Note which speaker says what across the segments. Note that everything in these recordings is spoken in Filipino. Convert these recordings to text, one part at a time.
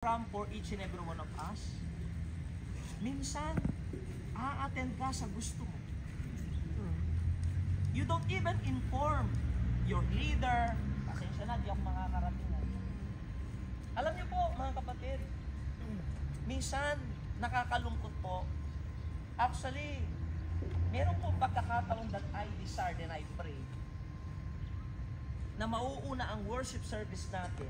Speaker 1: program for each and every one of us. Minsan, a-attend ka sa gusto mo. You don't even inform your leader. Pasensya na, di ako makakarating. Alam niyo po, mga kapatid, minsan, nakakalungkot po. Actually, meron po pagkakataon that I desire and I pray na mauuna ang worship service natin.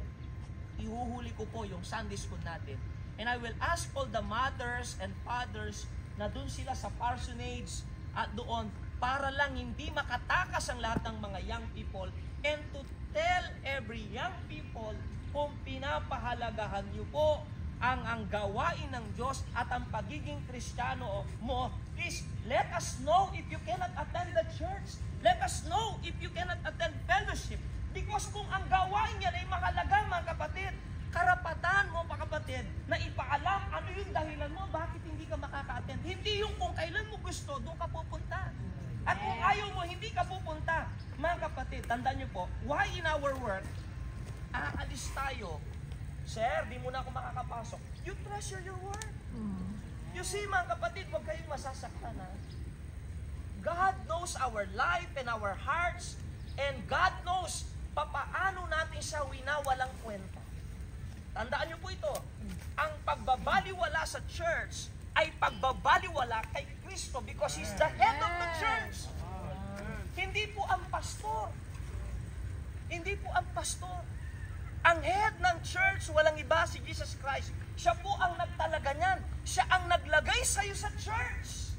Speaker 1: Ihuhuli ko po yung Sunday school natin. And I will ask all the mothers and fathers na dun sila sa parsonage at doon para lang hindi makatakas ang lahat ng mga young people and to tell every young people kung pinapahalagahan niyo po ang gawain ng Diyos at ang pagiging Kristiyano mo. Please, let us know if you cannot attend the church. Let us know if you cannot attend fellowship. Because kung ang gawain yan ay mahalaga, mga kapatid, karapatan mo, mga kapatid, na ipaalam ano yung dahilan mo, bakit hindi ka makaka-attend. Hindi yung kung kailan mo gusto, doon ka pupunta. At kung ayaw mo, hindi ka pupunta. Mga kapatid, tandaan niyo po, why in our work, aalis tayo, Sir, di mo na ako makakapasok. You treasure your work. You see, mga kapatid, huwag kayong masasaktan, ha? God knows our life and our hearts, and God knows papaano natin siya winawalang kwenta. Tandaan niyo po ito, ang pagbabaliwala sa church ay pagbabaliwala kay Kristo because He's the head of the church. Hindi po ang pastor. Hindi po ang pastor. Ang head ng church, walang iba, si Jesus Christ. Siya po ang nagtalaga niyan. Siya ang naglagay sa iyo sa church.